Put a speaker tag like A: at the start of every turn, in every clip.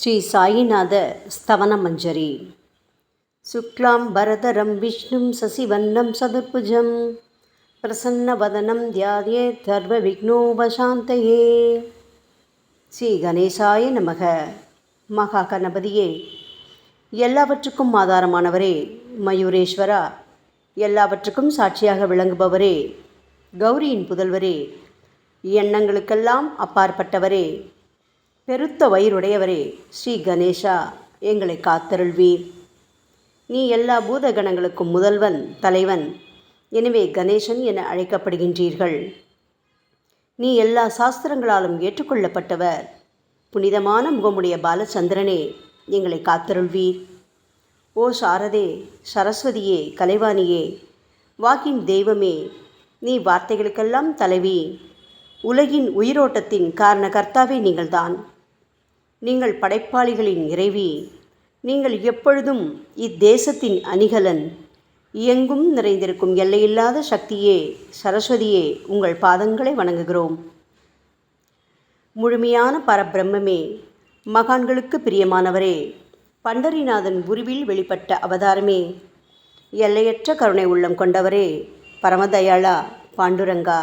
A: ஸ்ரீ சாயிநாத ஸ்தவனமஞ்சரி. சுக்லாம் பரதரம் விஷ்ணும் சசிவன்னம் சதுர்புஜம் பிரசன்னவதனம் தியாயேத் சர்வ விக்னோபசாந்தயே. ஸ்ரீ கணேசாய நமக. மகா கணபதியே, எல்லாவற்றுக்கும் ஆதாரமானவரே, மயூரேஸ்வரா, எல்லாவற்றுக்கும் சாட்சியாக விளங்குபவரே, கௌரியின் புதல்வரே, எண்ணங்களுக்கெல்லாம் அப்பாற்பட்டவரே, பெருத்த வயிறுடையவரே, ஸ்ரீ கணேசா, எங்களை காத்தருள்வீர். நீ எல்லா பூதகணங்களுக்கும் முதல்வன், தலைவன். எனவே கணேசன் என அழைக்கப்படுகின்றீர்கள். நீ எல்லா சாஸ்திரங்களாலும் ஏற்றுக்கொள்ளப்பட்டவர். புனிதமான முகமுடைய பாலச்சந்திரனே, எங்களை காத்தருள்வீர். ஓ சாரதே, சரஸ்வதியே, கலைவாணியே, வாக்கின் தெய்வமே, நீ வார்த்தைகளுக்கெல்லாம் தலைவி. உலகின் உயிரோட்டத்தின் காரண கர்த்தாவே நீங்கள்தான். நீங்கள் படைப்பாளிகளின் இறைவி. நீங்கள் எப்பொழுதும் இத்தேசத்தின் அணிகலன். எங்கும் நிறைந்திருக்கும் எல்லையில்லாத சக்தியே, சரஸ்வதியே, உங்கள் பாதங்களை வணங்குகிறோம். முழுமையான பரபிரம்மே, மகான்களுக்கு பிரியமானவரே, பண்டரிநாதன் உருவில் வெளிப்பட்ட அவதாரமே, எல்லையற்ற கருணை உள்ளம் கொண்டவரே, பரமதயாளா, பாண்டுரங்கா.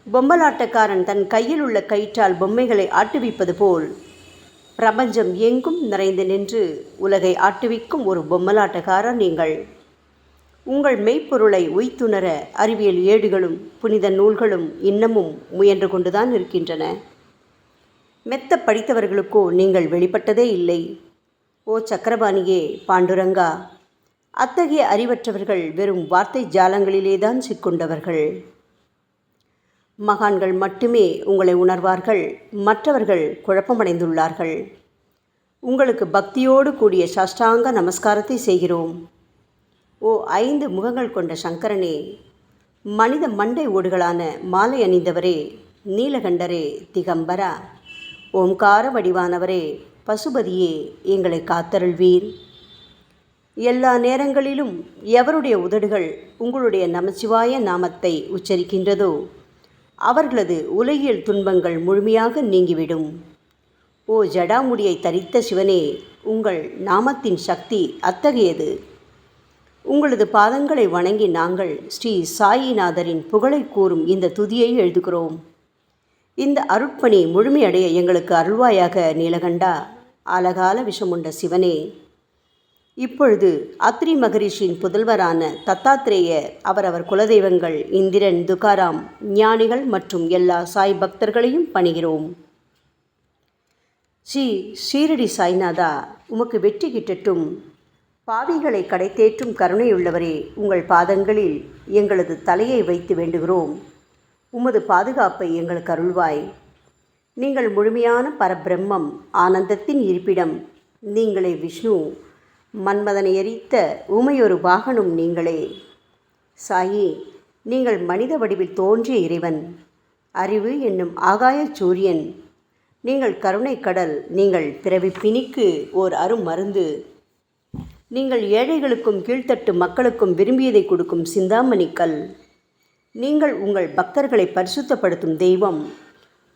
A: பொம்மலாட்டக்காரன் தன் கையில் உள்ள கயிற்றால் பொம்மைகளை ஆட்டுவிப்பது போல் பிரபஞ்சம் எங்கும் நிறைந்து நின்று உலகை ஆட்டுவிக்கும் ஒரு பொம்மலாட்டக்காரர் நீங்கள். உங்கள் மெய்ப்பொருளை உய்த்துணர அறிவியல் ஏடுகளும் புனித நூல்களும் இன்னமும் முயன்று கொண்டுதான் இருக்கின்றன. மெத்த படித்தவர்களுக்கோ நீங்கள் வெளிப்பட்டதே இல்லை. ஓ சக்கரபாணியே, பாண்டுரங்கா, அத்தகைய அறிவற்றவர்கள் வெறும் வார்த்தை ஜாலங்களிலேதான் சிக்கொண்டவர்கள். மகான்கள் மட்டுமே உங்களை உணர்வார்கள். மற்றவர்கள் குழப்பமடைந்துள்ளார்கள். உங்களுக்கு பக்தியோடு கூடிய சாஷ்டாங்க நமஸ்காரத்தை செய்கிறோம். ஓ 5 முகங்கள் கொண்ட சங்கரனே, மனித மண்டை ஓடுகளான மாலை அணிந்தவரே, நீலகண்டரே, திகம்பரா, ஓம்கார வடிவானவரே, பசுபதியே, எங்களை காத்தருள்வீர். எல்லா நேரங்களிலும் எவருடைய உதடுகள் உங்களுடைய நமச்சிவாய நாமத்தை உச்சரிக்கின்றதோ அவர்களது உலகியல் துன்பங்கள் முழுமையாக நீங்கிவிடும். ஓ ஜடாமுடியை தரித்த சிவனே, உங்கள் நாமத்தின் சக்தி அத்தகையது. உங்களது பாதங்களை வணங்கி நாங்கள் ஸ்ரீ சாயிநாதரின் புகழை கூறும் இந்த துதியை எழுதுகிறோம். இந்த அருட்பணி முழுமையடைய எங்களுக்கு அருள்வாயாக நீலகண்டா, ஆலகால விஷமுண்ட சிவனே. இப்பொழுது அத்ரி மகரிஷியின் புதல்வரான தத்தாத்ரேயர், அவரவர் குலதெய்வங்கள் இந்திரன், துகாராம், ஞானிகள் மற்றும் எல்லா சாய் பக்தர்களையும் பணிகிறோம். ஸ்ரீ ஷீரடி சாய்நாதா, உமக்கு வெற்றி கிட்டட்டும். பாவிகளை கடைத்தேற்றும் கருணையுள்ளவரே, உங்கள் பாதங்களில் எங்களது தலையை வைத்து வேண்டுகிறோம். உமது பாதுகாப்பை எங்களுக்கு அருள்வாய். நீங்கள் முழுமையான பரபிரம்மம், ஆனந்தத்தின் இருப்பிடம். நீங்களே விஷ்ணு. மன்மதனை எரித்த ஊமையொரு வாகனும் நீங்களே. சாயி, நீங்கள் மனித வடிவில் தோன்றிய இறைவன். அறிவு என்னும் ஆகாய சூரியன். நீங்கள் கருணை கடல். நீங்கள் பிறவி பிணிக்கு ஓர் அருமருந்து. நீங்கள் ஏழைகளுக்கும் கீழ்த்தட்டு மக்களுக்கும் விரும்பியதை கொடுக்கும் சிந்தாமணிக்கல். நீங்கள் உங்கள் பக்தர்களை பரிசுத்தப்படுத்தும் தெய்வம்.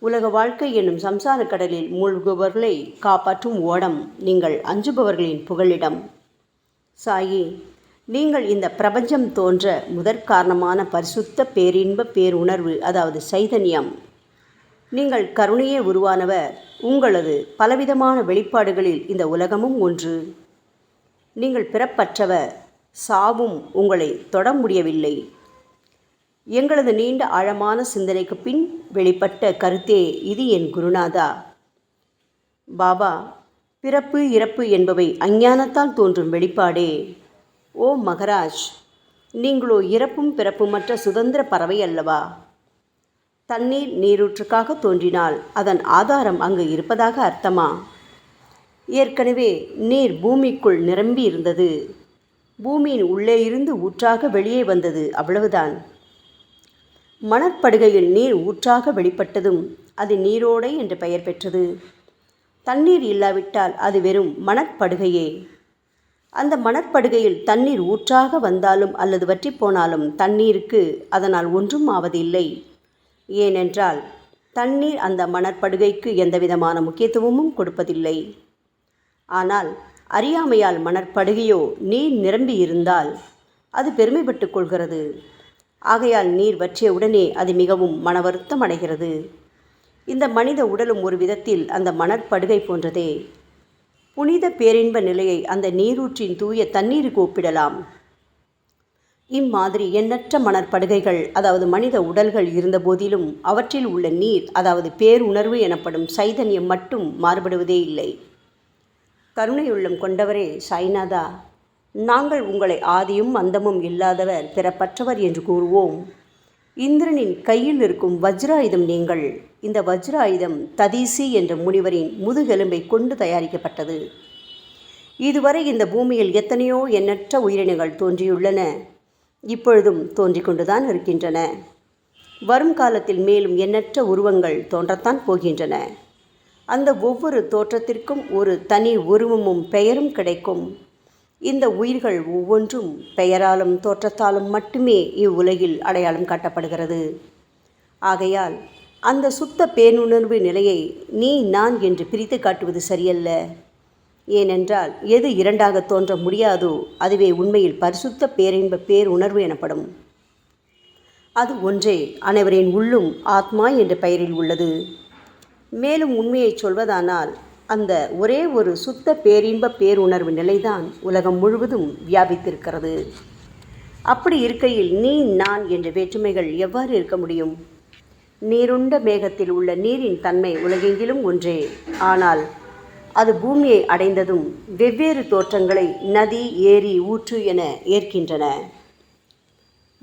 A: உலக வாழ்க்கை என்னும் சம்சார கடலில் மூழ்குபவர்களை காப்பாற்றும் ஓடம். நீங்கள் அஞ்சுபவர்களின் புகலிடம். சாயி, நீங்கள் இந்த பிரபஞ்சம் தோன்ற முதற்காரணமான பரிசுத்த பேரின்ப பேருணர்வு, அதாவது சைதன்யம். நீங்கள் கருணையே உருவானவர். உங்களது பலவிதமான வெளிப்பாடுகளில் இந்த உலகமும் ஒன்று. நீங்கள் பிறப்பற்றவர். சாவும் உங்களை தொட முடியவில்லை. எங்களது நீண்ட ஆழமான சிந்தனைக்கு பின் வெளிப்பட்ட கருத்தே இது என் குருநாதா. பாபா, பிறப்பு இறப்பு என்பவை அஞ்ஞானத்தால் தோன்றும் வெளிப்பாடே. ஓ மகராஜ், நீங்களோ இறப்பும் பிறப்புமற்ற சுதந்திர பறவை அல்லவா? தண்ணீர் நீரூற்றுக்காக தோன்றினால் அதன் ஆதாரம் அங்கு இருப்பதாக அர்த்தமா? ஏற்கனவே நீர் பூமிக்குள் நிரம்பி இருந்தது. பூமியின் உள்ளே இருந்து ஊற்றாக வெளியே வந்தது, அவ்வளவுதான். மணற்படுகையில் நீர் ஊற்றாக வெளிப்பட்டதும் அது நீரோடை என்று பெயர் பெற்றது. தண்ணீர் இல்லாவிட்டால் அது வெறும் மணற்படுகையே. அந்த மணற்படுகையில் தண்ணீர் ஊற்றாக வந்தாலும் அல்லது வற்றி போனாலும் தண்ணீருக்கு அதனால் ஒன்றும் ஆவதில்லை. ஏனென்றால் தண்ணீர் அந்த மணற்படுகைக்கு எந்தவிதமான முக்கியத்துவமும் கொடுப்பதில்லை. ஆனால் அறியாமையால் மணற்படுகையோ நீர் நிரம்பி இருந்தால் அது பெருமைப்பட்டு கொள்கிறது. ஆகையால் நீர் வற்றிய உடனே அது மிகவும் மனவருத்தம் அடைகிறது. இந்த மனித உடலும் ஒரு விதத்தில் அந்த மணற்படுகை போன்றதே. புனித பேரின்ப நிலையை அந்த நீரூற்றின் தூய தண்ணீருக்கு ஒப்பிடலாம். இம்மாதிரி எண்ணற்ற மணற்படுகைகள், அதாவது மனித உடல்கள் இருந்த போதிலும் அவற்றில் உள்ள நீர், அதாவது பேருணர்வு எனப்படும் சைதன்யம் மட்டும் மாறுபடுவதே இல்லை. கருணையுள்ளம் கொண்டவரே சாய்நாதா, நாங்கள் உங்களை ஆதியும் அந்தமும் இல்லாதவர், பிறப்பற்றவர் என்று கூறுவோம். இந்திரனின் கையில் இருக்கும் வஜ்ராயுதம் நீங்கள். இந்த வஜ்ராயுதம் ததீசி என்ற முனிவரின் முதுகெலும்பை கொண்டு தயாரிக்கப்பட்டது. இதுவரை இந்த பூமியில் எத்தனையோ எண்ணற்ற உயிரினங்கள் தோன்றியுள்ளன, இப்பொழுதும் தோன்றிக் கொண்டுதான் இருக்கின்றன. வரும் காலத்தில் மேலும் எண்ணற்ற உருவங்கள் தோன்றத்தான் போகின்றன. அந்த ஒவ்வொரு தோற்றத்திற்கும் ஒரு தனி உருவமும் பெயரும் கிடைக்கும். இந்த உயிர்கள் ஒவ்வொன்றும் பெயராலும் தோற்றத்தாலும் மட்டுமே இவ்வுலகில் அடையாளம் காட்டப்படுகிறது. ஆகையால் அந்த சுத்த பேருணர்வு நிலையை நீ நான் என்று பிரித்து காட்டுவது சரியல்ல. ஏனென்றால் எது இரண்டாக தோன்ற முடியாதோ அதுவே உண்மையில் பரிசுத்த பேரின்ப பேருணர்வு எனப்படும். அது ஒன்றே அனைவரின் உள்ளும் ஆத்மா என்ற பெயரில் உள்ளது. மேலும் உண்மையை சொல்வதானால் அந்த ஒரே ஒரு சுத்த பேரின்ப பேருணர்வு நிலைதான் உலகம் முழுவதும் வியாபித்திருக்கிறது. அப்படி இருக்கையில் நீ நான் என்ற வேற்றுமைகள் எவ்வாறு இருக்க முடியும்? நீருண்ட மேகத்தில் உள்ள நீரின் தன்மை உலகெங்கிலும் ஒன்றே. ஆனால் அது பூமியை அடைந்ததும் வெவ்வேறு தோற்றங்களை நதி, ஏரி, ஊற்று என ஏற்கின்றன.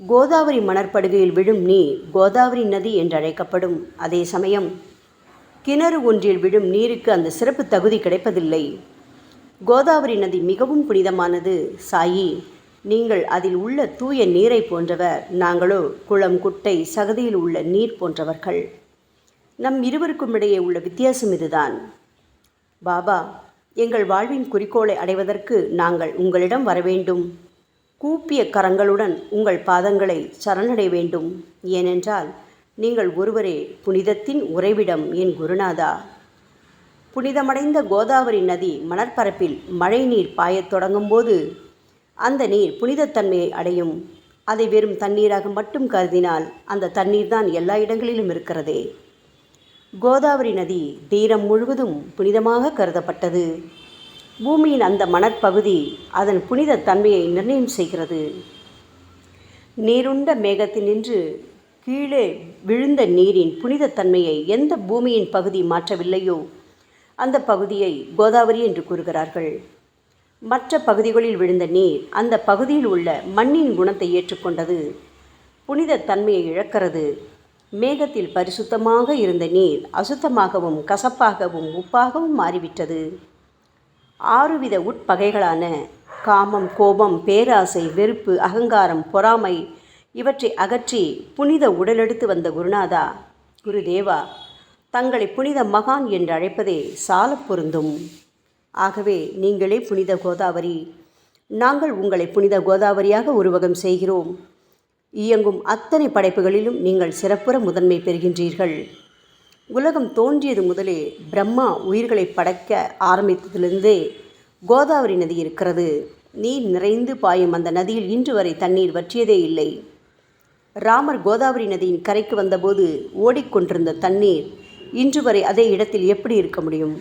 A: கோதாவரி மணற்படுகையில் விழும் நீர் கோதாவரி நதி என்றழைக்கப்படும். அதே சமயம் கிணறு ஒன்றில் விழும் நீருக்கு அந்த சிறப்பு தகுதி கிடைப்பதில்லை. கோதாவரி நதி மிகவும் புனிதமானது. சாயி, நீங்கள் அதில் உள்ள தூய நீரை போன்றவர், நாங்களோ குளம், குட்டை, சகதியில் உள்ள நீர் போன்றவர்கள். நம் இருவருக்கும் இடையே உள்ள வித்தியாசம் இதுதான். பாபா, எங்கள் வாழ்வின் குறிக்கோளை அடைவதற்கு நாங்கள் உங்களிடம் வரவேண்டும். கூப்பிய கரங்களுடன் உங்கள் பாதங்களை சரணடைய வேண்டும். ஏனென்றால் நீங்கள் ஒருவரே புனிதத்தின் உறைவிடம் என் குருநாதா. புனிதமடைந்த கோதாவரி நதி மணற்பரப்பில் மழை நீர் பாயத் தொடங்கும் போது அந்த நீர் புனிதத்தன்மையை அடையும். அதை வெறும் தண்ணீராக மட்டும் கருதினால் அந்த தண்ணீர் தான் எல்லா இடங்களிலும் இருக்கிறதே. கோதாவரி நதி தீரம் முழுவதும் புனிதமாக கருதப்பட்டது. பூமியின் அந்த மணற்பகுதி அதன் புனித தன்மையை நிர்ணயம் செய்கிறது. நீருண்ட மேகத்தினின்று கீழே விழுந்த நீரின் புனிதத்தன்மையை எந்த பூமியின் பகுதி மாற்றவில்லையோ அந்த பகுதியை கோதாவரி என்று கூறுகிறார்கள். மற்ற பகுதிகளில் விழுந்த நீர் அந்த பகுதியில் உள்ள மண்ணின் குணத்தை ஏற்றுக்கொண்டது, புனித தன்மையை இழக்கிறது. மேகத்தில் பரிசுத்தமாக இருந்த நீர் அசுத்தமாகவும் கசப்பாகவும் உப்பாகவும் மாறிவிட்டது. 6 வித உட்பகைகளான காமம், கோபம், பேராசை, வெறுப்பு, அகங்காரம், பொறாமை இவற்றை அகற்றி புனித உடலெடுத்து வந்த குருநாதா, குருதேவா, தங்களை புனித மகான் என்று அழைப்பதே சால பொருந்தும். ஆகவே நீங்களே புனித கோதாவரி. நாங்கள் உங்களை புனித கோதாவரியாக உருவகம் செய்கிறோம். இயங்கும் அத்தனை படைப்புகளிலும் நீங்கள் சிறப்புற முதன்மை பெறுகின்றீர்கள். உலகம் தோன்றியது முதலே பிரம்மா உயிர்களை படைக்க ஆரம்பித்ததிலிருந்தே கோதாவரி நதி இருக்கிறது. நீர் நிறைந்து பாயும் அந்த நதியில் இன்று வரை தண்ணீர் வற்றியதே இல்லை. ராமர் கோதாவரி நதியின் கரைக்கு வந்தபோது ஓடிக்கொண்டிருந்த தண்ணீர் இன்று வரை அதே இடத்தில் எப்படி இருக்க முடியும்?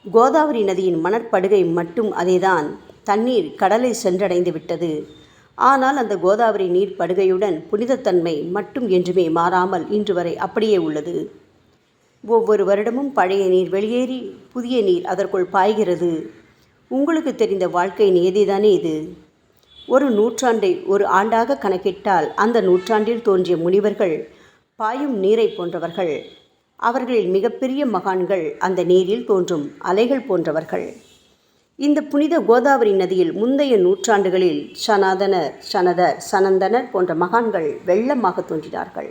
A: கோதாவரி நதியின் மணற்படுகை மட்டும் அதேதான். தண்ணீர் கடலை சென்றடைந்து விட்டது. ஆனால் அந்த கோதாவரி நீர் படுகையுடன் புனிதத்தன்மை மட்டும் என்றுமே மாறாமல் இன்று வரை அப்படியே உள்ளது. ஒவ்வொரு வருடமும் பழைய நீர் வெளியேறி புதிய நீர் அதற்குள் பாய்கிறது. உங்களுக்கு தெரிந்த வாழ்க்கை நியதிதானே இது. ஒரு நூற்றாண்டை ஒரு ஆண்டாக கணக்கிட்டால் அந்த நூற்றாண்டில் தோன்றிய முனிவர்கள் பாயும் நீரை போன்றவர்கள். அவர்களில் மிகப்பெரிய மகான்கள் அந்த நீரில் தோன்றும் அலைகள் போன்றவர்கள். இந்த புனித கோதாவரி நதியில் முந்தைய நூற்றாண்டுகளில் சனாதனர், சனதர், சனந்தனர் போன்ற மகான்கள் வெள்ளமாக தோன்றினார்கள்.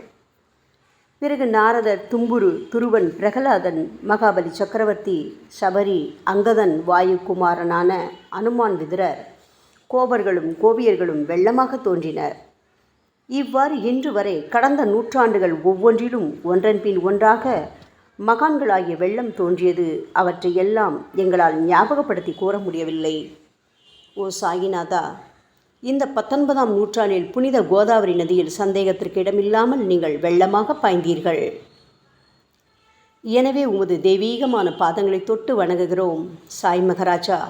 A: பிறகு நாரதர், தும்புரு, துருவன், பிரகலாதன், மகாபலி சக்கரவர்த்தி, சபரி, அங்கதன், வாயுகுமாரனான அனுமான், விதுரர், கோபர்களும் கோபியர்களும் வெள்ளமாக தோன்றினர். இவ்வாறு இன்று வரை கடந்த நூற்றாண்டுகள் ஒவ்வொன்றிலும் ஒன்றன் பின் ஒன்றாக மகான்களாகிய வெள்ளம் தோன்றியது. அவற்றை எல்லாம் எங்களால் ஞாபகப்படுத்தி கூற முடியவில்லை. ஓ சாயிநாதா, இந்த 19ஆம் நூற்றாண்டில் புனித கோதாவரி நதியில் சந்தேகத்திற்கு இடமில்லாமல் நீங்கள் வெள்ளமாக பாய்ந்தீர்கள். எனவே உமது தெய்வீகமான பாதங்களை தொட்டு வணங்குகிறோம். சாய் மகராஜா,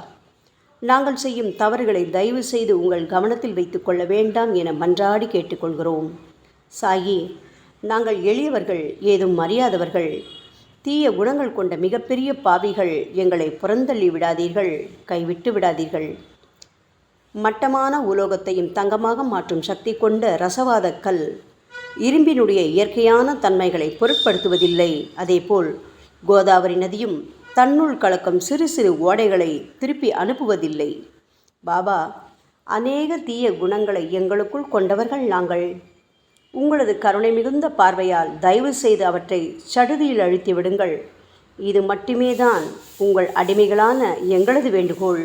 A: நாங்கள் செய்யும் தவறுகளை தயவு செய்து உங்கள் கவனத்தில் வைத்து கொள்ள வேண்டாம் என மன்றாடி கேட்டுக்கொள்கிறோம். சாயி, நாங்கள் எளியவர்கள், ஏதும் அறியாதவர்கள், தீய குணங்கள் கொண்ட மிகப்பெரிய பாவிகள். எங்களை புறந்தள்ளி விடாதீர்கள், கைவிட்டு விடாதீர்கள். மட்டமான உலோகத்தையும் தங்கமாக மாற்றும் சக்தி கொண்ட ரசவாத கல் இரும்பினுடைய இயற்கையான தன்மைகளை பொருட்படுத்துவதில்லை. அதேபோல் கோதாவரி நதியும் தன்னுள் கலக்கும் சிறு சிறு ஓடைகளை திருப்பி அனுப்புவதில்லை. பாபா, அநேக தீய குணங்களை எங்களுக்குள் கொண்டவர்கள் நாங்கள். உங்களது கருணை மிகுந்த பார்வையால் தயவு செய்து அவற்றை சடுதியில் அழித்து விடுங்கள். இது மட்டுமே தான் உங்கள் அடிமைகளான எங்களது வேண்டுகோள்.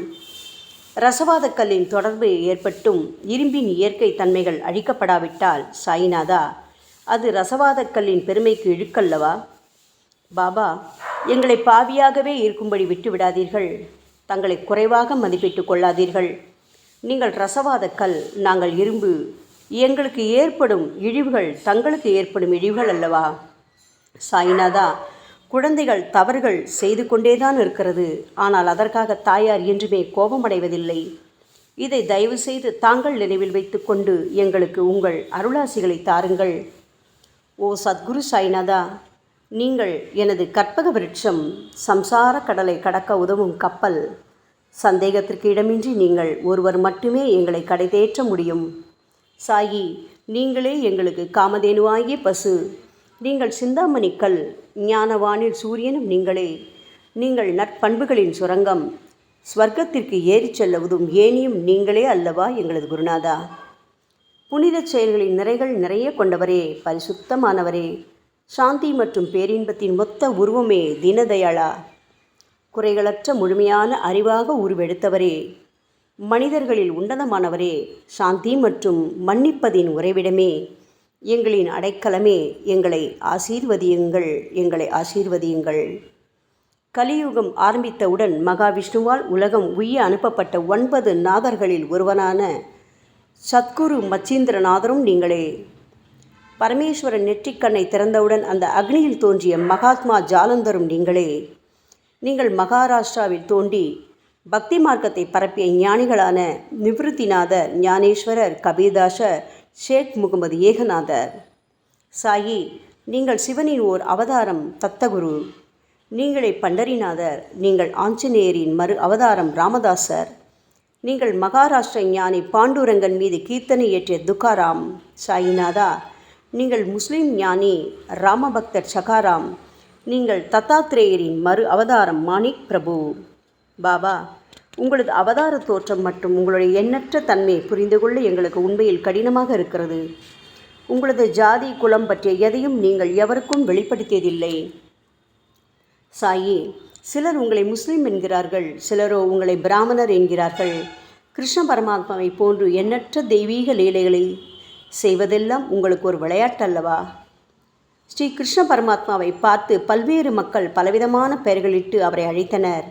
A: ரசவாத கல்லின் தொடர்பு ஏற்பட்டும் இரும்பின் இயற்கை தன்மைகள் அழிக்கப்படாவிட்டால் சாயிநாதா, அது ரசவாத கல்லின் பெருமைக்கு இழுக்கல்லவா? பாபா, எங்களை பாவியாகவே இருக்கும்படி விட்டுவிடாதீர்கள். தங்களை குறைவாக மதிப்பிட்டு கொள்ளாதீர்கள். நீங்கள் ரசவாத கல், நாங்கள் இரும்பு. எங்களுக்கு ஏற்படும் இழிவுகள் தங்களுக்கு ஏற்படும் இழிவுகள் அல்லவா? சாயிநாதா, குழந்தைகள் தவறுகள் செய்து கொண்டேதான் இருக்கிறது. ஆனால் அதற்காக தாயார் என்றுமே கோபமடைவதில்லை. இதை தயவு செய்து தாங்கள் நினைவில் வைத்து கொண்டு எங்களுக்கு உங்கள் அருளாசிகளை தாருங்கள். ஓ சத்குரு சாய்நாதா, நீங்கள் எனது கற்பக விருட்சம், சம்சார கடலை கடக்க உதவும் கப்பல். சந்தேகத்திற்கு இடமின்றி நீங்கள் ஒருவர் மட்டுமே எங்களை கடைதேற்ற முடியும். சாயி, நீங்களே எங்களுக்கு காமதேனுவாகிய பசு. நீங்கள் சிந்தாமணி கல், ஞானவானில் சூரியனும் நீங்களே. நீங்கள் நற்பண்புகளின் சுரங்கம், ஸ்வர்க்கத்திற்கு ஏறிச் செல்லவதும் ஏனியும் நீங்களே அல்லவா எங்களது குருநாதா? புனித செயல்களின் நிறைகள் நிறைய கொண்டவரே, பரிசுத்தமானவரே, சாந்தி மற்றும் பேரின்பத்தின் மொத்த உருவமே தீனதயாளா, குறைகளற்ற முழுமையான அறிவாக உருவெடுத்தவரே, மனிதர்களில் உன்னதமானவரே, சாந்தி மற்றும் மன்னிப்பதின் உறைவிடமே, எங்களின் அடைக்கலமே, எங்களை ஆசீர்வதியுங்கள், எங்களை ஆசீர்வதியுங்கள். கலியுகம் ஆரம்பித்தவுடன் மகாவிஷ்ணுவால் உலகம் உய்ய அனுப்பப்பட்ட 9 நாதர்களில் ஒருவனான சத்குரு மச்சீந்திரநாதரும் நீங்களே. பரமேஸ்வரன் நெற்றிக்கண்ணை திறந்தவுடன் அந்த அக்னியில் தோன்றிய மகாத்மா ஜாலந்தரும் நீங்களே. நீங்கள் மகாராஷ்டிராவில் தோன்றி பக்தி மார்க்கத்தை பரப்பிய ஞானிகளான நிவிருத்திநாதர், ஞானேஸ்வரர், கபீர்தாசர், ஷேக் முகமது ஏகநாதர். சாயி, நீங்கள் சிவனின் ஓர் அவதாரம், தத்தகுரு. நீங்களே பண்டரிநாதர். நீங்கள் ஆஞ்சநேயரின் மறு அவதாரம் ராமதாசர். நீங்கள் மகாராஷ்டிர ஞானி பாண்டுரங்கன் மீது கீர்த்தனை இயற்றிய துக்காராம். சாயிநாதா, நீங்கள் முஸ்லிம் ஞானி ராமபக்தர் சகாராம். நீங்கள் தத்தாத்ரேயரின் மறு அவதாரம் மாணிக் பிரபு. பாபா, உங்களது அவதார தோற்றம் மற்றும் உங்களுடைய எண்ணற்ற தன்மை புரிந்து கொள்ள எங்களுக்கு உண்மையில் கடினமாக இருக்கிறது. உங்களது ஜாதி குலம் பற்றிய எதையும் நீங்கள் எவருக்கும் வெளிப்படுத்தியதில்லை. சாயி, சிலர் உங்களை முஸ்லீம் என்கிறார்கள், சிலரோ உங்களை பிராமணர் என்கிறார்கள். கிருஷ்ண பரமாத்மாவை போன்று எண்ணற்ற தெய்வீக லீலைகளை செய்வதெல்லாம் உங்களுக்கு ஒரு விளையாட்டல்லவா? ஸ்ரீ கிருஷ்ண பரமாத்மாவை பார்த்து பல்வேறு மக்கள் பலவிதமான பெயர்களிட்டு அவரை அழைத்தனர்.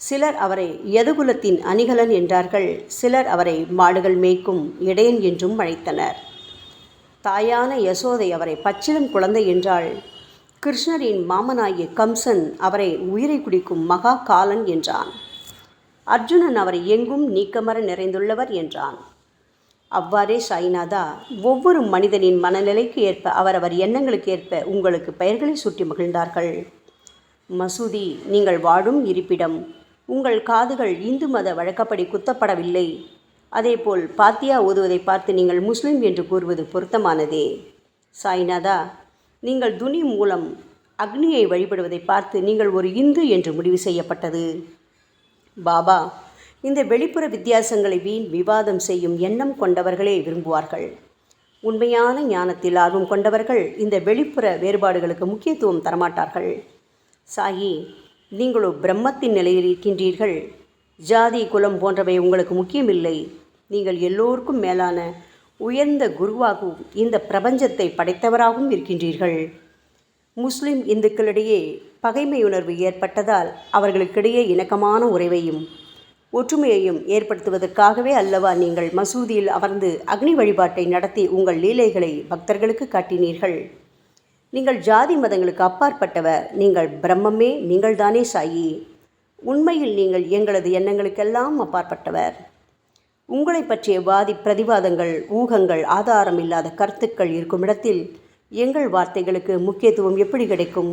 A: சிலர் அவரை யதுகுலத்தின் அணிகலன் என்றார்கள். சிலர் அவரை மாடுகள் மேய்க்கும் இடையன் என்றும் அழைத்தனர். தாயான யசோதை அவரை பச்சிளம் குழந்தை என்றாள். கிருஷ்ணரின் மாமனாகிய கம்சன் அவரை உயிரை குடிக்கும் மகா காலன் என்றான். அர்ஜுனன் அவரை எங்கும் நீக்கமர நிறைந்துள்ளவர் என்றான். அவ்வாறே சாய்நாதா, ஒவ்வொரு மனிதனின் மனநிலைக்கு ஏற்ப அவரவர் எண்ணங்களுக்கு ஏற்ப உங்களுக்கு பெயர்களை சூட்டி மகிழ்ந்தார்கள். மசூதி, நீங்கள் வாழும் இருப்பிடம். உங்கள் காதுகள் இந்து மத வழக்கப்படி குத்தப்படவில்லை. அதேபோல் பாத்தியா ஓதுவதை பார்த்து நீங்கள் முஸ்லிம் என்று கூறுவது பொருத்தமானதே. சாய்நாதா, நீங்கள் துனி மூலம் அக்னியை வழிபடுவதை பார்த்து நீங்கள் ஒரு இந்து என்று முடிவு செய்யப்பட்டது. பாபா, இந்த வெளிப்புற வித்தியாசங்களை வீண் விவாதம் செய்யும் எண்ணம் கொண்டவர்களே விரும்புவார்கள். உண்மையான ஞானத்தில் ஆர்வம் கொண்டவர்கள் இந்த வெளிப்புற வேறுபாடுகளுக்கு முக்கியத்துவம் தரமாட்டார்கள். சாயி, நீங்களோ பிரம்மத்தின் நிலையில் இருக்கின்றீர்கள். ஜாதி குலம் போன்றவை உங்களுக்கு முக்கியமில்லை. நீங்கள் எல்லோருக்கும் மேலான உயர்ந்த குருவாகவும் இந்த பிரபஞ்சத்தை படைத்தவராகவும் இருக்கின்றீர்கள். முஸ்லிம் இந்துக்களிடையே பகைமையுணர்வு ஏற்பட்டதால் அவர்களுக்கிடையே இணக்கமான உறவையும் ஒற்றுமையையும் ஏற்படுத்துவதற்காகவே அல்லவா நீங்கள் மசூதியில் அமர்ந்து அக்னி வழிபாட்டை நடத்தி உங்கள் லீலைகளை பக்தர்களுக்கு காட்டினீர்கள். நீங்கள் ஜாதி மதங்களுக்கு அப்பாற்பட்டவர். நீங்கள் பிரம்மமே, நீங்கள்தானே சாயி. உண்மையில் நீங்கள் எங்களது எண்ணங்களுக்கெல்லாம் அப்பாற்பட்டவர். உங்களை பற்றிய வாதி பிரதிவாதங்கள், ஊகங்கள், ஆதாரம் இல்லாத கருத்துக்கள் இருக்கும் இடத்தில் எங்கள் வார்த்தைகளுக்கு முக்கியத்துவம் எப்படி கிடைக்கும்?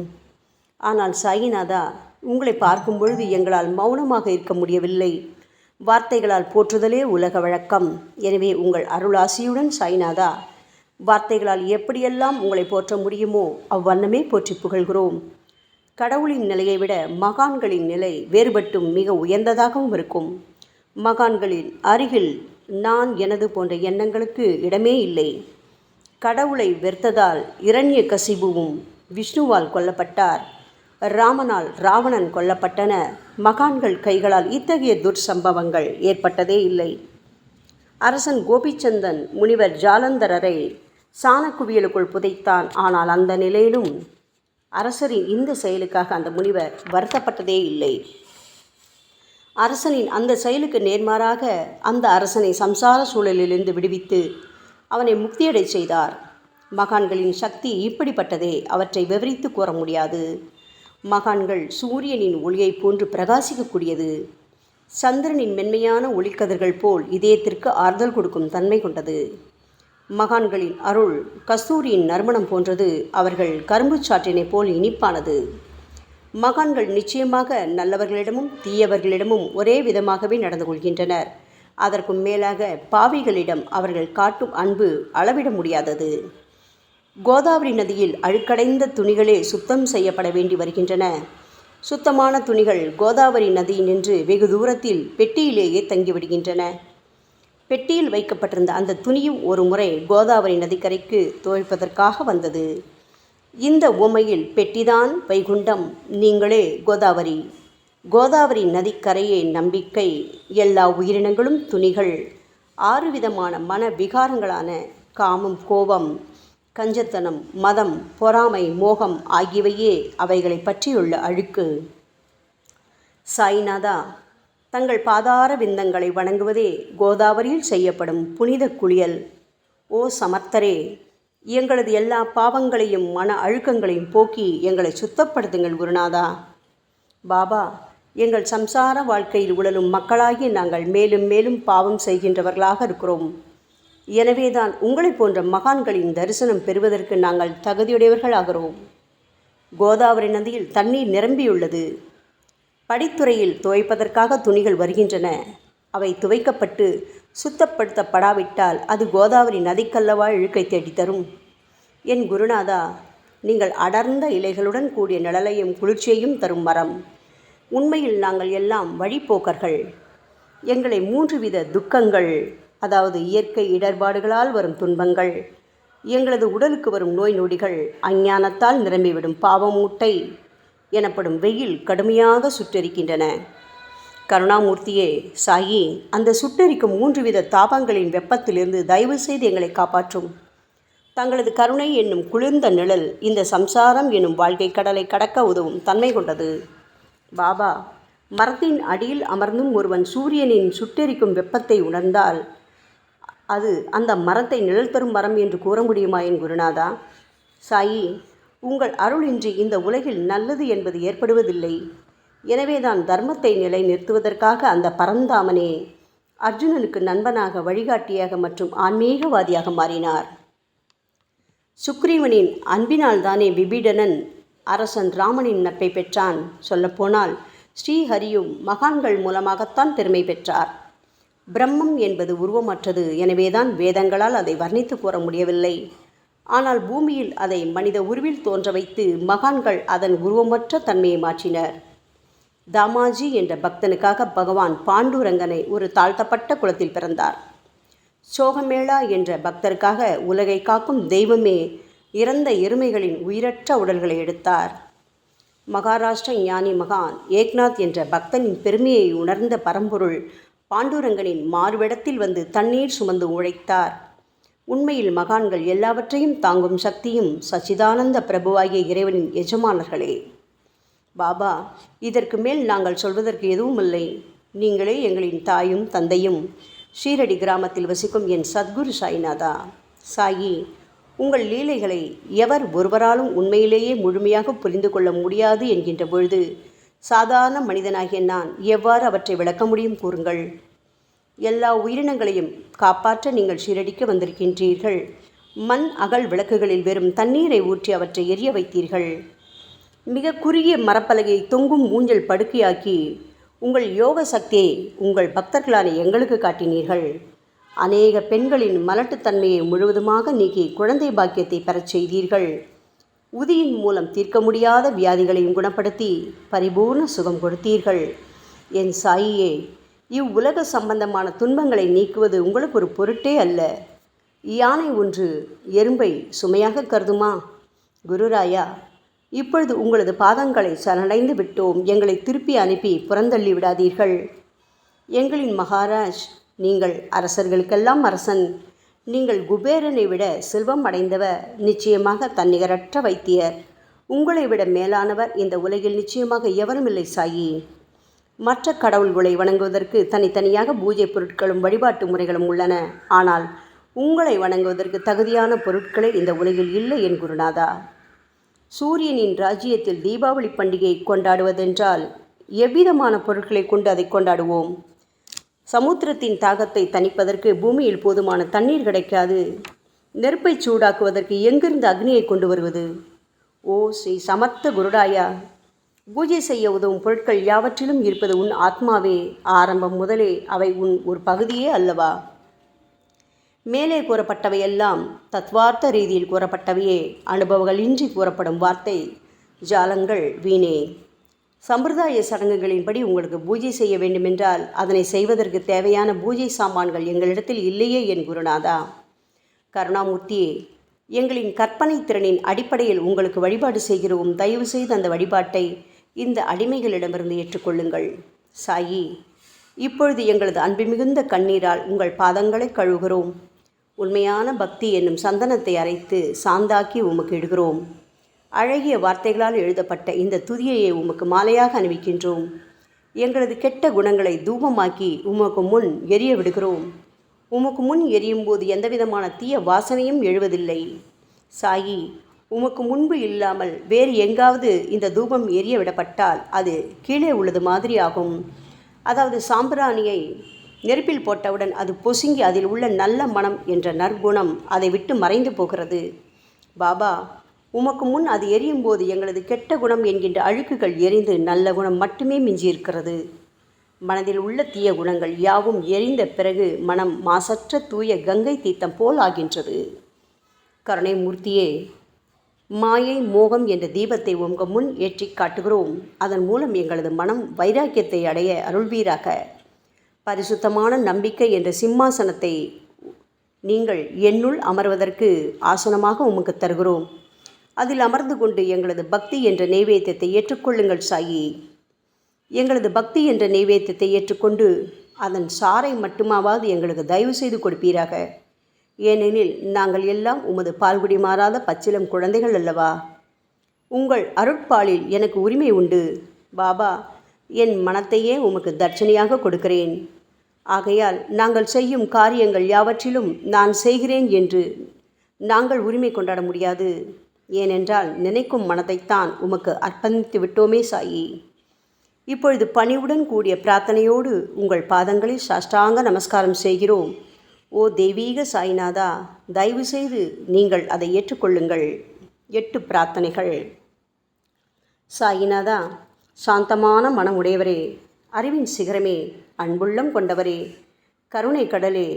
A: ஆனால் சாயிநாதா, உங்களை பார்க்கும் பொழுது எங்களால் மௌனமாக இருக்க முடியவில்லை. வார்த்தைகளால் போற்றுதலே உலக வழக்கம். எனவே உங்கள் அருளாசியுடன் சாயிநாதா, வார்த்தைகளால் எப்படியெல்லாம் உங்களை போற்ற முடியுமோ அவ்வண்ணமே போற்றி புகழ்கிறோம். கடவுளின் நிலையை விட மகான்களின் நிலை வேறுபட்டும் மிக உயர்ந்ததாகவும் இருக்கும். மகான்களின் அருகில் நான் எனது போன்ற எண்ணங்களுக்கு இடமே இல்லை. கடவுளை வெறுத்ததால் இரண்யகசிபுவும் விஷ்ணுவால் கொல்லப்பட்டார். ராமனால் ராவணன் கொல்லப்பட்டன. மகான்கள் கைகளால் இத்தகைய துர்சம்பவங்கள் ஏற்பட்டதே இல்லை. அரசன் கோபிச்சந்தன் முனிவர் ஜாலந்தரரை சாணக்குவியலுக்குள் புதைத்தான். ஆனால் அந்த நிலையிலும் அரசரின் இந்த செயலுக்காக அந்த முனிவர் வருத்தப்பட்டதே இல்லை. அரசனின் அந்த செயலுக்கு நேர்மாறாக அந்த அரசனை சம்சார சூழலிலிருந்து விடுவித்து அவனை முக்தியடை செய்தார். மகான்களின் சக்தி இப்படிப்பட்டதே. அவற்றை விவரித்து கூற முடியாது. மகான்கள் சூரியனின் ஒளியை போன்று பிரகாசிக்கக்கூடியது. சந்திரனின் மென்மையான ஒளிக்கதிர்கள் போல் இதயத்திற்கு ஆறுதல் கொடுக்கும் தன்மை கொண்டது. மகான்களின் அருள் கஸ்தூரியின் நறுமணம் போன்றது. அவர்கள் கரும்பு சாற்றினை போல் இனிப்பானது. மகான்கள் நிச்சயமாக நல்லவர்களிடமும் தீயவர்களிடமும் ஒரே விதமாகவே நடந்து கொள்கின்றனர். அதற்கும் மேலாக பாவிகளிடம் அவர்கள் காட்டும் அன்பு அளவிட முடியாதது. கோதாவரி நதியில் அழுக்கடைந்த துணிகளே சுத்தம் செய்யப்பட வேண்டி வருகின்றன. சுத்தமான துணிகள் கோதாவரி நதியினின்று வெகு தூரத்தில் பெட்டியிலேயே தங்கிவிடுகின்றன. பெட்டியில் வைக்கப்பட்டிருந்த அந்த துணியும் ஒரு முறை கோதாவரி நதிக்கரைக்கு துவைப்பதற்காக வந்தது. இந்த உவமையில் பெட்டிதான் வைகுண்டம், நீங்களே கோதாவரி. கோதாவரி நதிக்கரையே நம்பிக்கை. எல்லா உயிரினங்களும் துணிகள். 6 விதமான மன விகாரங்களான காமம், கோபம், கஞ்சத்தனம், மதம், பொறாமை, மோகம் ஆகியவையே அவைகளை பற்றியுள்ள அழுக்கு. சாய்நாதா, தங்கள் பாதார விந்தங்களை வணங்குவதே கோதாவரியில் செய்யப்படும் புனித குளியல். ஓ சமர்த்தரே, எங்களது எல்லா பாவங்களையும் மன அழுக்கங்களையும் போக்கி எங்களை சுத்தப்படுத்துங்கள் குருநாதா. பாபா, எங்கள் சம்சார வாழ்க்கையில் உழலும் மக்களாகி நாங்கள் மேலும் மேலும் பாவம் செய்கின்றவர்களாக இருக்கிறோம். எனவேதான் உங்களை போன்ற மகான்களின் தரிசனம் பெறுவதற்கு நாங்கள் தகுதியுடையவர்களாகிறோம். கோதாவரி நதியில் தண்ணீர் நிரம்பியுள்ளது. படித்துறையில் துவைப்பதற்காக துணிகள் வருகின்றன. அவை துவைக்கப்பட்டு சுத்தப்படுத்தப்படாவிட்டால் அது கோதாவரி நதிக்கல்லவா இழுக்கை தேடித்தரும். என் குருநாதா, நீங்கள் அடர்ந்த இலைகளுடன் கூடிய நிழலையும் குளிர்ச்சியையும் தரும் மரம். உண்மையில் நாங்கள் எல்லாம் வழிப்போக்கர்கள். எங்களை 3 வித துக்கங்கள், அதாவது இயற்கை இடர்பாடுகளால் வரும் துன்பங்கள், எங்களது உடலுக்கு வரும் நோய் நொடிகள், அஞ்ஞானத்தால் நிரம்பிவிடும் பாவமூட்டை எனப்படும் வெயில் கடுமையாக சுட்டெரிக்கின்றன. கருணாமூர்த்தியே, சாயி, அந்த சுட்டெரிக்கும் 3 வித தாபங்களின் வெப்பத்திலிருந்து தயவு செய்து எங்களை காப்பாற்றும். தங்களது கருணை என்னும் குளிர்ந்த நிழல் இந்த சம்சாரம் என்னும் வாழ்க்கை கடலை கடக்க உதவும் தன்மை கொண்டது. பாபா, மரத்தின் அடியில் அமர்ந்தும் ஒருவன் சூரியனின் சுட்டெரிக்கும் வெப்பத்தை உணர்ந்தால் அது அந்த மரத்தை நிழல் தரும் மரம் என்று கூற முடியுமா என் குருநாதா? சாயி, உங்கள் அருளின்றி இந்த உலகில் நல்லது என்பது ஏற்படுவதில்லை. எனவேதான் தர்மத்தை நிலை நிறுத்துவதற்காக அந்த பரந்தாமனே அர்ஜுனனுக்கு நண்பனாக, வழிகாட்டியாக மற்றும் ஆன்மீகவாதியாக மாறினார். சுக்ரீவனின் அன்பினால் தானே விபீடனன் அரசன் ராமனின் நட்பை பெற்றான். சொல்லப்போனால் ஸ்ரீஹரியும் மகான்கள் மூலமாகத்தான் பெருமை பெற்றார். பிரம்மம் என்பது உருவமற்றது. எனவேதான் வேதங்களால் அதை வர்ணித்து கூற முடியவில்லை. ஆனால் பூமியில் அதை மனித உருவில் தோன்ற வைத்து மகான்கள் அதன் உருவமற்ற தன்மையை மாற்றினர். தாமாஜி என்ற பக்தனுக்காக பகவான் பாண்டுரங்கனை ஒரு தாழ்த்தப்பட்ட குலத்தில் பிறந்தார். சோகமேளா என்ற பக்தருக்காக உலகை காக்கும் தெய்வமே இறந்த எருமைகளின் உயிரற்ற உடல்களை எடுத்தார். மகாராஷ்டிர ஞானி மகான் ஏக்நாத் என்ற பக்தனின் பெருமையை உணர்ந்த பரம்பொருள் பாண்டுரங்கனின் மாறுவிடத்தில் வந்து தண்ணீர் சுமந்து உழைத்தார். உண்மையில் மகான்கள் எல்லாவற்றையும் தாங்கும் சக்தியும் சச்சிதானந்த பிரபுவாகிய இறைவனின் எஜமானர்களே. பாபா, இதற்கு மேல் நாங்கள் சொல்வதற்கு எதுவும் இல்லை. நீங்களே எங்களின் தாயும் தந்தையும். ஷீரடி கிராமத்தில் வசிக்கும் என் சத்குரு சாய்நாதா. சாயி, உங்கள் லீலைகளை எவர் ஒருவராலும் உண்மையிலேயே முழுமையாக புரிந்து கொள்ள முடியாது என்கின்ற பொழுது சாதாரண மனிதனாகிய நான் எவ்வாறு அவற்றை விளக்க முடியும் கூறுங்கள். எல்லா உயிரினங்களையும் காப்பாற்ற நீங்கள் ஷீரடிக்கு வந்திருக்கின்றீர்கள். மண் அகல் விளக்குகளில் வெறும் தண்ணீரை ஊற்றி அவற்றை எரிய வைத்தீர்கள். மிக குறுகிய மரப்பலகையை தொங்கும் ஊஞ்சல் படுக்கையாக்கி உங்கள் யோக சக்தியை உங்கள் பக்தர்களான எங்களுக்கு காட்டினீர்கள். அநேக பெண்களின் மலட்டுத்தன்மையை முழுவதுமாக நீக்கி குழந்தை பாக்கியத்தை பெறச் செய்தீர்கள். உதியின் மூலம் தீர்க்க முடியாத வியாதிகளையும் குணப்படுத்தி பரிபூர்ண சுகம் கொடுத்தீர்கள். என் சாயியே, இவ்வுலக சம்பந்தமான துன்பங்களை நீக்குவது உங்களுக்கு ஒரு பொருட்டே அல்ல. யானை ஒன்று எறும்பை சுமையாக கருதுமா? குருராயா, இப்பொழுது உங்களது பாதங்களை சரணடைந்து விட்டோம். எங்களை திருப்பி அனுப்பி புறந்தள்ளி விடாதீர்கள். எங்களின் மகாராஜ், நீங்கள் அரசர்களுக்கெல்லாம் அரசன். நீங்கள் குபேரனை விட செல்வம் அடைந்தவர். நிச்சயமாக தன்னிகரற்ற வைத்தியர். உங்களை விட மேலானவர் இந்த உலகில் நிச்சயமாக எவரும் இல்லை சாயி. மற்ற கடவுள்களை வணங்குவதற்கு தனித்தனியாக பூஜை பொருட்களும் வழிபாட்டு முறைகளும் உள்ளன. ஆனால் உங்களை வணங்குவதற்கு தகுதியான பொருட்களே இந்த உலகில் இல்லை என் குருநாதா. சூரியனின் ராஜ்யத்தில் தீபாவளி பண்டிகையை கொண்டாடுவதென்றால் எவ்விதமான பொருட்களை கொண்டு அதை கொண்டாடுவோம்? சமுத்திரத்தின் தாகத்தை தணிப்பதற்கு பூமியில் போதுமான தண்ணீர் கிடைக்காது. நெருப்பை சூடாக்குவதற்கு எங்கிருந்து அக்னியை கொண்டு வருவது? ஓ ஸ்ரீ சமர்த்த குருடாயா, பூஜை செய்ய உதவும் பொருட்கள் யாவற்றிலும் இருப்பது உன் ஆத்மாவே. ஆரம்பம் முதலே அவை உன் ஒரு பகுதியே அல்லவா? மேலே கூறப்பட்டவையெல்லாம் தத்வார்த்த ரீதியில் கூறப்பட்டவையே. அனுபவங்களின்றி கூறப்படும் வார்த்தை ஜாலங்கள் வீணே. சம்பிரதாய சடங்குகளின்படி உங்களுக்கு பூஜை செய்ய வேண்டுமென்றால் அதனை செய்வதற்கு தேவையான பூஜை சாமான்கள் எங்களிடத்தில் இல்லையே என் குருநாதா. கருணாமூர்த்தியே, எங்களின் கற்பனை திறனின் அடிப்படையில் உங்களுக்கு வழிபாடு செய்கிறோம். தயவு செய்து அந்த வழிபாட்டை இந்த அடிமைகளிடமிருந்து ஏற்றுக்கொள்ளுங்கள். சாயி, இப்பொழுது எங்களது அன்பு மிகுந்த கண்ணீரால் உங்கள் பாதங்களை கழுவுகிறோம். உண்மையான பக்தி என்னும் சந்தனத்தை அரைத்து சாந்தாக்கி உமக்கு இடுகிறோம். அழகிய வார்த்தைகளால் எழுதப்பட்ட இந்த துதியையை உமக்கு மாலையாக அணிவிக்கின்றோம். எங்களது கெட்ட குணங்களை தூபமாக்கி உமக்கு முன் எரிய விடுகிறோம். உமக்கு முன் எரியும் போது எந்தவிதமான தீய வாசனையும் எழுவதில்லை. சாயி, உமக்கு முன்பு இல்லாமல் வேறு எங்காவது இந்த தூபம் எரிய விடப்பட்டால் அது கீழே உள்ளது மாதிரி ஆகும். அதாவது சாம்பிராணியை நெருப்பில் போட்டவுடன் அது பொசுங்கி அதில் உள்ள நல்ல மனம் என்ற நற்குணம் அதை விட்டு மறைந்து போகிறது. பாபா, உமக்கு முன் அது எரியும் போது எங்களது கெட்ட குணம் என்கின்ற அழுக்குகள் எரிந்து நல்ல குணம் மட்டுமே மிஞ்சியிருக்கிறது. மனதில் உள்ள தீய குணங்கள் யாவும் எரிந்த பிறகு மனம் மாசற்ற தூய கங்கை தீர்த்தம் போல் ஆகின்றது. கருணை மூர்த்தியே, மாயை மோகம் என்ற தீபத்தை உங்கள் முன் ஏற்றி காட்டுகிறோம். அதன் மூலம் எங்களது மனம் வைராக்கியத்தை அடைய அருள்வீராக. பரிசுத்தமான நம்பிக்கை என்ற சிம்மாசனத்தை நீங்கள் என்னுள் அமர்வதற்கு ஆசனமாக உமக்கு தருகிறோம். அதில் அமர்ந்து கொண்டு எங்களது பக்தி என்ற நெய்வேத்தியத்தை ஏற்றுக்கொள்ளுங்கள் சாயி. எங்களது பக்தி என்ற நெய்வேத்தியத்தை ஏற்றுக்கொண்டு அதன் சாரை மட்டுமாவது எங்களுக்கு தயவு செய்து கொடுப்பீராக. ஏனெனில் நாங்கள் எல்லாம் உமது பால்குடி மாறாத பச்சிலம் குழந்தைகள் அல்லவா. உங்கள் அருட்பாலில் எனக்கு உரிமை உண்டு. பாபா, என் மனத்தையே உமக்கு தட்சணையாக கொடுக்கிறேன். ஆகையால் நாங்கள் செய்யும் காரியங்கள் யாவற்றிலும் நான் செய்கிறேன் என்று நாங்கள் உரிமை கொண்டாட முடியாது. ஏனென்றால் நினைக்கும் மனதைத்தான் உமக்கு அர்ப்பணித்து விட்டோமே சாயி. இப்பொழுது பணிவுடன் கூடிய பிரார்த்தனையோடு உங்கள் பாதங்களில் சாஷ்டாங்க நமஸ்காரம் செய்கிறோம். ஓ தெய்வீக சாய்நாதா, தயவு செய்து நீங்கள் அதை ஏற்றுக்கொள்ளுங்கள். 8 பிரார்த்தனைகள். சாய்நாதா, சாந்தமான மனம் உடையவரே, அறிவின் சிகரமே, அன்புள்ளம் கொண்டவரே, கருணை கடலே,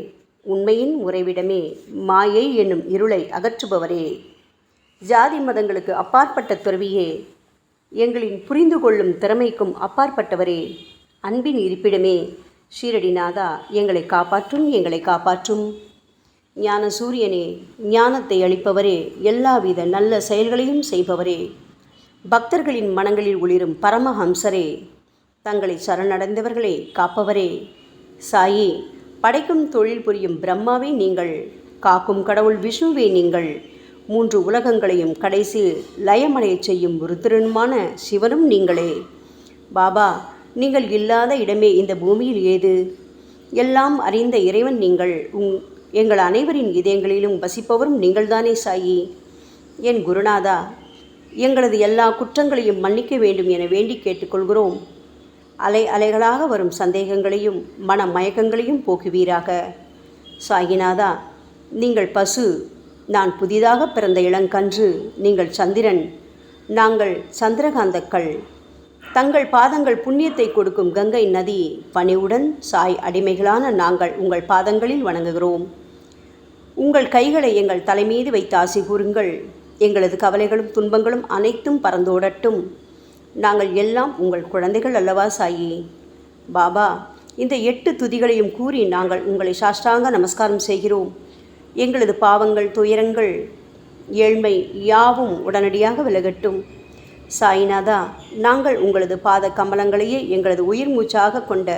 A: உண்மையின் உறைவிடமே, மாயை என்னும் இருளை அகற்றுபவரே, ஜாதி மதங்களுக்கு அப்பாற்பட்ட துறவியே, எங்களின் புரிந்து கொள்ளும் திறமைக்கும் அப்பாற்பட்டவரே, அன்பின் இருப்பிடமே, ஷீரடிநாதா, எங்களை காப்பாற்றும், எங்களை காப்பாற்றும். ஞான சூரியனே, ஞானத்தை அளிப்பவரே, எல்லாவித நல்ல செயல்களையும் செய்பவரே, பக்தர்களின் மனங்களில் ஒளிரும் பரமஹம்சரே, தங்களை சரணடைந்தவர்களை காப்பவரே, சாயி, படைக்கும் தொழில் புரியும் பிரம்மாவே நீங்கள், காக்கும் கடவுள் விஷ்ணுவே நீங்கள். 3 உலகங்களையும் கடைசி லயமடையச் செய்யும் ருத்ரனுமான சிவனும் நீங்களே. பாபா, நீங்கள் இல்லாத இடமே இந்த பூமியில் ஏது? எல்லாம் அறிந்த இறைவன் நீங்கள். எங்கள் அனைவரின் இதயங்களிலும் வசிப்பவரும் நீங்கள்தானே சாயி. என் குருநாதா, எங்களது எல்லா குற்றங்களையும் மன்னிக்க வேண்டும் என வேண்டி கேட்டுக்கொள்கிறோம். அலை அலைகளாக வரும் சந்தேகங்களையும் மன மயக்கங்களையும் போக்குவீராக. சாயிநாதா, நீங்கள் பசு, நான் புதிதாக பிறந்த இளங்கன்று, நீங்கள் சந்திரன், நாங்கள் சந்திரகாந்தக்கள். தங்கள் பாதங்கள் புண்ணியத்தை கொடுக்கும் கங்கை நதி. பணிவுடன் சாய் அடிமைகளான நாங்கள் உங்கள் பாதங்களில் வணங்குகிறோம். உங்கள் கைகளை எங்கள் தலைமீது வைத்து ஆசி கூறுங்கள். எங்களது கவலைகளும் துன்பங்களும் அனைத்தும் பறந்தோடட்டும். நாங்கள் எல்லாம் உங்கள் குழந்தைகள் அல்லவா சாயி. பாபா, இந்த 8 துதிகளையும் கூறி நாங்கள் உங்களை சாஷ்டாங்க நமஸ்காரம் செய்கிறோம். எங்களது பாவங்கள், துயரங்கள், ஏழ்மை யாவும் உடனடியாக விலகட்டும். சாயிநாதா, நாங்கள் உங்களது பாத கமலங்களையே எங்களது உயிர் மூச்சாக கொண்ட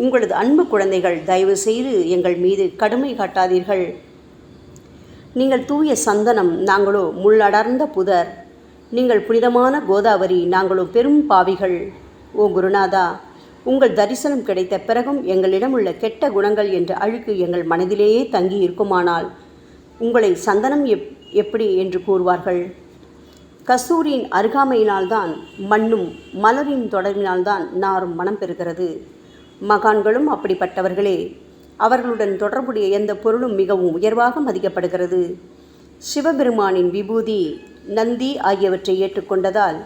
A: உங்களது அன்பு குழந்தைகள். தயவு செய்து எங்கள் மீது கடுமை காட்டாதீர்கள். நீங்கள் தூய சந்தனம், நாங்களோ முள்ளடர்ந்த புதர். நீங்கள் புனிதமான கோதாவரி, நாங்களோ பெரும் பாவிகள். ஓ குருநாதா, உங்கள் தரிசனம் கிடைத்த பிறகும் எங்களிடம் உள்ள கெட்ட குணங்கள் என்ற அழுக்கு எங்கள் மனதிலேயே தங்கி இருக்குமானால் உங்களை சந்தனம் எப்படி என்று கூறுவார்கள்? கஸ்தூரியின் அருகாமையினால்தான் மண்ணும் மலரின் தொடர்பினால்தான் நாரும் மனம் பெறுகிறது. மகான்களும் அப்படிப்பட்டவர்களே. அவர்களுடன் தொடர்புடைய எந்த பொருளும் மிகவும் உயர்வாக மதிக்கப்படுகிறது. சிவபெருமானின் விபூதி, நந்தி ஆகியவற்றை ஏற்றுக்கொண்டதால்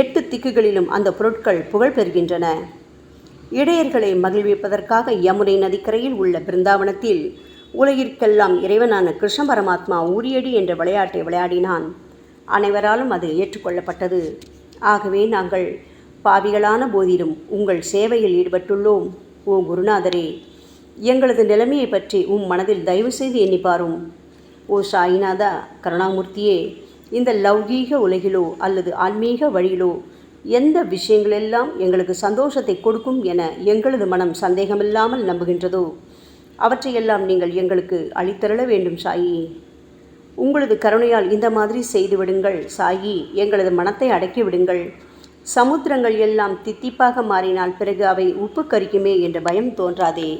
A: 8 திக்குகளிலும் அந்த பொருட்கள் புகழ் பெறுகின்றன. இடையர்களை மகிழ்விப்பதற்காக யமுனை நதிக்கரையில் உள்ள பிருந்தாவனத்தில் உலகிற்கெல்லாம் இறைவனான கிருஷ்ண பரமாத்மா ஊரியடி என்ற விளையாட்டை விளையாடினான். அனைவராலும் அது ஏற்றுக்கொள்ளப்பட்டது. ஆகவே நாங்கள் பாவிகளான போதிலும் உங்கள் சேவையில் ஈடுபட்டுள்ளோம். ஓ குருநாதரே, எங்களது நிலைமையை பற்றி மனதில் தயவு செய்து எண்ணிப்பாரும். ஓ சாயிநாதா கருணாமூர்த்தியே, இந்த லௌகீக உலகிலோ அல்லது ஆன்மீக வழியிலோ எந்த விஷயங்களெல்லாம் எங்களுக்கு சந்தோஷத்தை கொடுக்கும் என எங்களது மனம் சந்தேகமில்லாமல் நம்புகின்றதோ அவற்றையெல்லாம் நீங்கள் எங்களுக்கு அளித்தருள வேண்டும் சாயி. உங்களது கருணையால் இந்த மாதிரி செய்துவிடுங்கள் சாயி. எங்களது மனத்தை அடக்கி விடுங்கள். சமுத்திரங்கள் எல்லாம் தித்திப்பாக மாறினால் பிறகு அவை உப்பு கரிக்குமே என்ற பயம் தோன்றாதே.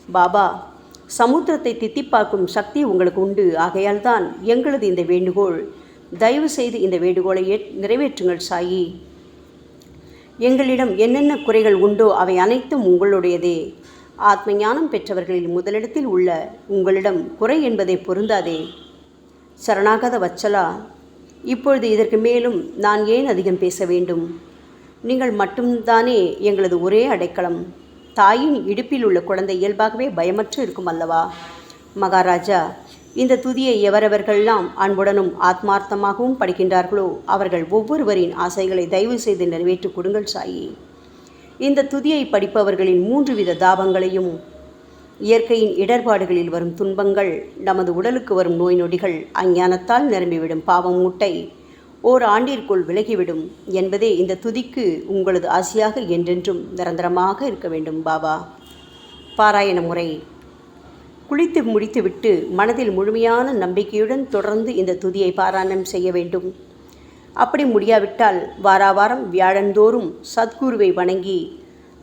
A: பாபா, சமுத்திரத்தை தித்திப்பாக்கும் சக்தி உங்களுக்கு உண்டு. ஆகையால் தான் எங்களது இந்த வேண்டுகோள். தயவு செய்து இந்த வேண்டுகோளை நிறைவேற்றுங்கள் சாயி. எங்களிடம் என்னென்ன குறைகள் உண்டோ அவை அனைத்தும் உங்களுடையதே. ஆத்ம ஞானம் பெற்றவர்களில் முதலிடத்தில் உள்ள உங்களிடம் குறை என்பதை பொருந்தாதே. சரணாகத வச்சலா, இப்பொழுது இதற்கு மேலும் நான் ஏன் அதிகம் பேச வேண்டும்? நீங்கள் மட்டும்தானே எங்களது ஒரே அடைக்கலம். தாயின் இடுப்பில் உள்ள குழந்தை இயல்பாகவே பயமற்று இருக்கும் அல்லவா? மகாராஜா, இந்த துதியை எவரவர்களெல்லாம் அன்புடனும் ஆத்மார்த்தமாகவும் படிக்கின்றார்களோ அவர்கள் ஒவ்வொருவரின் ஆசைகளை தயவு செய்து நிறைவேற்றி கொடுங்கள் சாயி. இந்த துதியை படிப்பவர்களின் 3 வித தாபங்களையும், இயற்கையின் இடர்பாடுகளில் வரும் துன்பங்கள், நமது உடலுக்கு வரும் நோய் நொடிகள், அஞ்ஞானத்தால் நிரம்பிவிடும் பாவம் மூட்டை ஓராண்டிற்குள் விலகிவிடும் என்பதே இந்த துதிக்கு உங்களது ஆசையாக என்றென்றும் நிரந்தரமாக இருக்க வேண்டும் பாபா. பாராயண முறை. குளித்து முடித்துவிட்டு மனதில் முழுமையான நம்பிக்கையுடன் தொடர்ந்து இந்த துதியை பாராயணம் செய்ய வேண்டும். அப்படி முடியாவிட்டால் வாராவாரம் வியாழந்தோறும் சத்குருவை வணங்கி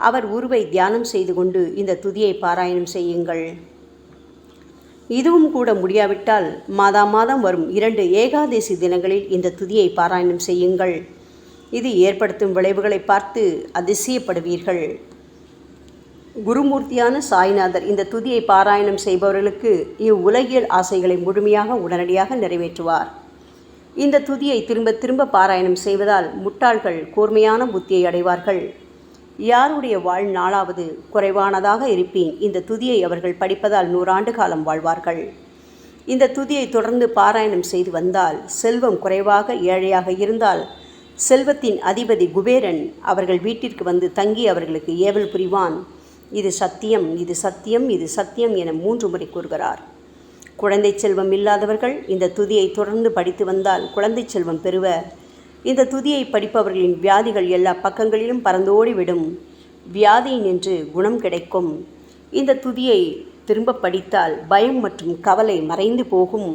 A: அவர் உருவை தியானம் செய்து கொண்டு இந்த துதியை பாராயணம் செய்யுங்கள். இதுவும் கூட முடியாவிட்டால் மாதம் வரும் 2 ஏகாதசி தினங்களில் இந்த துதியை பாராயணம் செய்யுங்கள். இது ஏற்படுத்தும் விளைவுகளை பார்த்து அதிசயப்படுவீர்கள். குருமூர்த்தியான சாய்நாதர் இந்த துதியை பாராயணம் செய்பவர்களுக்கு இவ்வுலகியல் ஆசைகளை முழுமையாக உடனடியாக நிறைவேற்றுவார். இந்த துதியை திரும்ப திரும்ப பாராயணம் செய்வதால் முட்டாள்கள் கூர்மையான புத்தியை அடைவார்கள். யாருடைய வாழ்நாளாவது குறைவானதாக இருப்பேன் இந்த துதியை அவர்கள் படிப்பதால் 100 ஆண்டு காலம் வாழ்வார்கள். இந்த துதியை தொடர்ந்து பாராயணம் செய்து வந்தால் செல்வம் குறைவாக ஏழையாக இருந்தால் செல்வத்தின் அதிபதி குபேரன் அவர்கள் வீட்டிற்கு வந்து தங்கி அவர்களுக்கு ஏவல் புரிவான். இது சத்தியம், இது சத்தியம், இது சத்தியம் என 3 முறை கூறுகிறார். குழந்தை செல்வம் இல்லாதவர்கள் இந்த துதியை தொடர்ந்து படித்து வந்தால் குழந்தை செல்வம் பெறுவர். இந்த துதியை படிப்பவர்களின் வியாதிகள் எல்லா பக்கங்களிலும் பறந்தோடிவிடும். வியாதி நின்று குணம் கிடைக்கும். இந்த துதியை திரும்ப படித்தால் பயம் மற்றும் கவலை மறைந்து போகும்.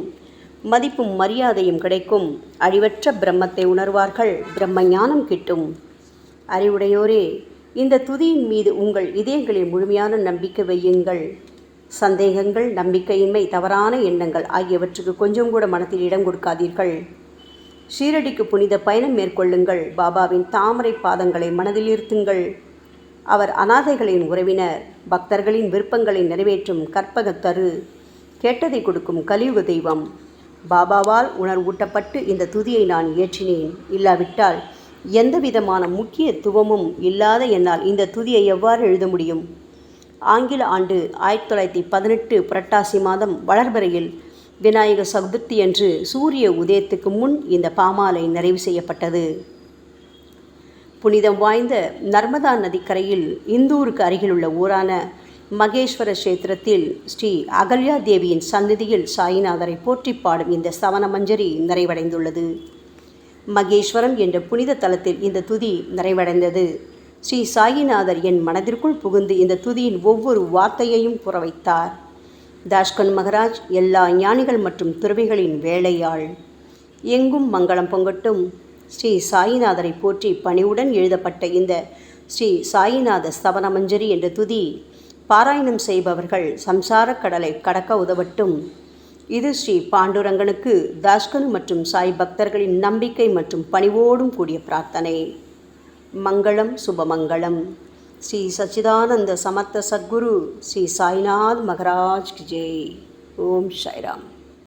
A: மதிப்பும் மரியாதையும் கிடைக்கும். அழிவற்ற பிரம்மத்தை உணர்வார்கள். பிரம்ம ஞானம் கிட்டும். அறிவுடையோரே, இந்த துதியின் மீது உங்கள் இதயங்களில் முழுமையான நம்பிக்கை வையுங்கள். சந்தேகங்கள், நம்பிக்கையின்மை, தவறான எண்ணங்கள் ஆகியவற்றுக்கு கொஞ்சம் கூட மனத்தில் இடம் கொடுக்காதீர்கள். ஷீரடிக்கு புனித பயணம் மேற்கொள்ளுங்கள். பாபாவின் தாமரை பாதங்களை மனதில் இருத்துங்கள். அவர் அனாதைகளின் உறவினர், பக்தர்களின் விருப்பங்களை நிறைவேற்றும் கற்பகத்தரு, கேட்டதை கொடுக்கும் கலியுக தெய்வம். பாபாவால் உணர்வூட்டப்பட்டு இந்த துதியை நான் இயற்றினேன். இல்லாவிட்டால் எந்த விதமான முக்கியத்துவமும் இல்லாத என்னால் இந்த துதியை எவ்வாறு எழுத முடியும்? ஆங்கில ஆண்டு 1918 புரட்டாசி மாதம் வளர்பிறையில் விநாயக சதுர்த்தி அன்று சூரிய உதயத்துக்கு முன் இந்த பாமாலை நிறைவு செய்யப்பட்டது. புனிதம் வாய்ந்த நர்மதா நதிக்கரையில் இந்தூருக்கு அருகிலுள்ள ஊரான மகேஸ்வர கஷேத்திரத்தில் ஸ்ரீ அகல்யா தேவியின் சந்நிதியில் சாயிநாதரை போற்றி பாடும் இந்த சவண மஞ்சரி நிறைவடைந்துள்ளது. மகேஸ்வரம் என்ற புனித தலத்தில் இந்த துதி நிறைவடைந்தது. ஸ்ரீ சாயிநாதர் என் மனதிற்குள் புகுந்து இந்த துதியின் ஒவ்வொரு வார்த்தையையும் புற வைத்தார். தாஷ்கன் மகராஜ் எல்லா ஞானிகள் மற்றும் துறவிகளின் வேலையாள். எங்கும் மங்களம் பொங்கட்டும். ஸ்ரீ சாயிநாதரை போற்றி பணிவுடன் எழுதப்பட்ட இந்த ஸ்ரீ சாயிநாத ஸ்தவன மஞ்சரி என்ற துதி பாராயணம் செய்பவர்கள் சம்சார கடலை கடக்க உதவட்டும். இது ஸ்ரீ பாண்டுரங்கனுக்கு தாஷ்கனு மற்றும் சாய் பக்தர்களின் நம்பிக்கை மற்றும் பணிவோடும் கூடிய பிரார்த்தனை. மங்களம், சுபமங்களம். ஸ்ரீ சச்சிதானந்த சமர்த்த சத்குரு ஸ்ரீ சாய்நாத் மகராஜ் கி ஜெய். ஓம் சாய்ராம்.